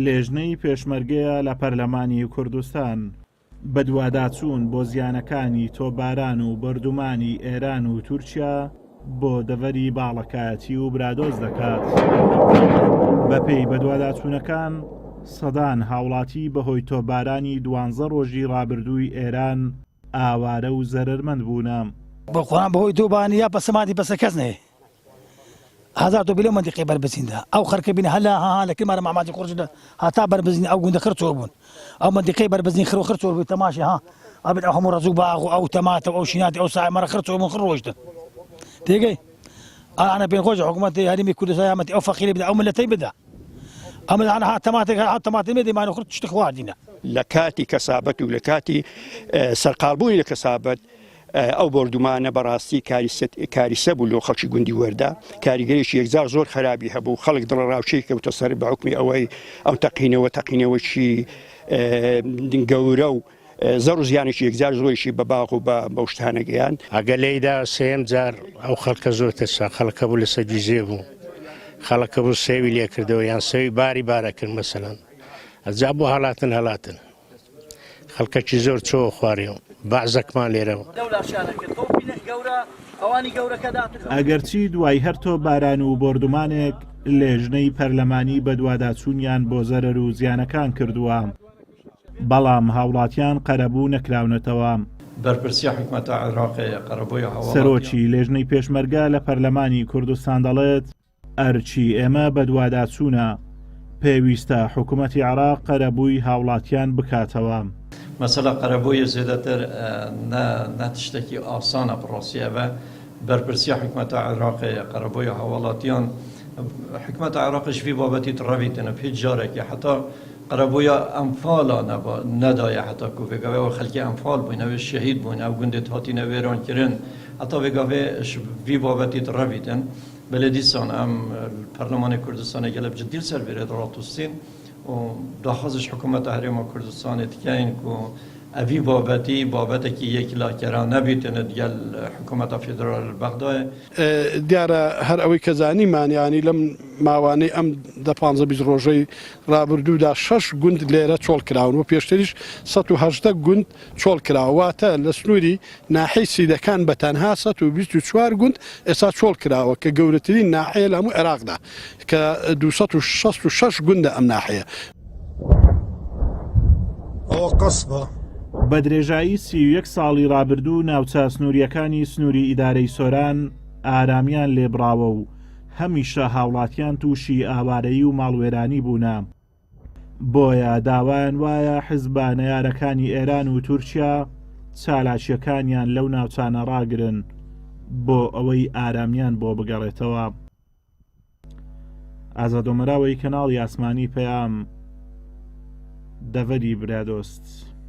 لێژنەی پێشمەرگەیە لە پەرلەمانی کوردستان بە دوواداچوون بۆ زیانەکانی تۆباران و بەردومانی ئێران و تورکیا بۆ دەڤەری باڵەکایەتی و برادۆز دەکات. بەپێی بەدواداچوونەکان سەدان هاوڵاتی بەهۆی تۆبارانی 12 ڕۆژی ڕابردووی ئێران ئاوارە و زەرمەند بوونە. بۆ قۆران بەهۆی تۆبانی یا بەسەماتی بەسە کەس نێ هزار تۆ بلێ منتیقی بربەزیندا ئەو خەرکە بینە هەلا لە کلمانە ماماتی قورجدا هاتا بربەزین ئەو گوندە خرچۆ بوون ئەو منتیقی بربەزین خرۆ خرچۆ بووی تەماشی ئەبێت ئەو هەموو ڕزوو باغ و ئەو تەماتە و ئەو شیناتی ئەو سای مەرە خرچۆ بوون خڕۆشتن تێگەی ئەنا پێ خۆش حکوومەتی هەرمی کوردستان یامەتی ئەو فەقیری بدە ئەو ملەتەی بدە ئەمە ها تەماتێ مێدەمانە خورد شتی خواردینە لە کاتی کەسابەت و لە کاتی سەرقالبوونی لە کەسابەت ئەو بردومانە بەڕاستی کاریسە بوو لۆ خەڵکی گوندی وەردا کاریگەریشی یەکجار زۆر خراپی هەبوو خەڵک دڵڕاوچەی کەوتە سەر بە حکمی ئەوەی ئەو تەقینەوەکی گەورە و زەڕ و زیانێکی یەکجار زۆریشی بە باغ و بە شتانە گەیان ئەگە لێیدا سێم جار ئەو خەڵکە زۆر تەسا خەڵکە بوو لە سەرگیزێ بوو خەڵکە بوو سێوی لێ کردەوە یان سەوی باری بارەکرد مەسەلەن ئەجا بۆ هەڵاتن خەڵکەکی زۆر چۆ خوارێ بەعزەکمان لێرەوە ئەگەرچی دوای هەر تۆباران و بردومانێک لێژنەی پەرلەمانی بە دوواداچوونیان بۆ زەرەر و زیانەکان کردووە بەڵام هاوڵاتیان قەرەبوو نەکراونەتەوە. بەرپرسی حکومەتە عێراقی قەرەبووی هەواڵات سەرۆکی لێژنەی پێشمەرگە لە پەرلەمانی کوردستان دەڵێت ئەرچی ئێمە بە دوواداچوونە پێویستە حکوومەتی عێراق قەرەبووی هاوڵاتیان بکاتەوە. مەسەلە قەرەبووی زیاتر نەتشتێکی ئاسانە بڕاستیە بە بەرپرسی حکومەتە عێراقی قەرەبووی هەواڵاتیان حکومەتە عێراقیش وی بابەتی ڕەویتنە هیچ جارێکی حتا قەرەبوویە ئەمفاڵە نەدایە حتا کو بێگاوێەوە خەڵکی ئەمفاڵ بووین ئەوێ شەهید بوون ئەو گوندێت هاتینە وێرانکردن هەتا بێگاوێ وی بابەتی ڕەویتن بەلێ دیسان ئەم پەرلەمانی کوردستانی گەلە جدی سەر بێرێت ڕاتوستین و داخوازش حکوومەتە هەرێما کوردستانی تکەین و ئەوی بابەتێکی یەکلاکەران نەبیتنە دیگەل حکوومەتە فێدرال بەغدایە دیارە هەر ئەوەی کە زانیمانیانی لەم ماوانەی ئەم 15 ڕۆژەی ڕابردوودا 6 گوند لێرە چۆڵ کراون و پێشتریش 180 گوند چۆڵ کراوەواتە لە سنووری ناحەی سیدەکان بە تەنها 124 گوند ئێستا چۆڵ کراوە کە گەورەترین ناحەیە لە هەموو عێراقدا کە 266 گوندە ئەم ناحەیە. ئەوە قەسبە بە درێژایی 31 ساڵی ڕابردوو ناوچە سنووریەکانی سنووری ئیدارەی سۆران ئارامیان لێبراوە و هەمیشە هاوڵاتیان تووشی ئاوارەیی و ماڵوێرانی بوونە. بۆیە داوایان وایە حیزبە نەیارەکانی ئێران و تورکیا چالاکیەکانیان لەو ناوچانە ڕاگرن بۆ ئەوەی ئارامیان بۆ بگەڕێتەوە. ئازادۆمەراوەی کەناڵی ئاسمانی پەیام دەڤەری برادۆست.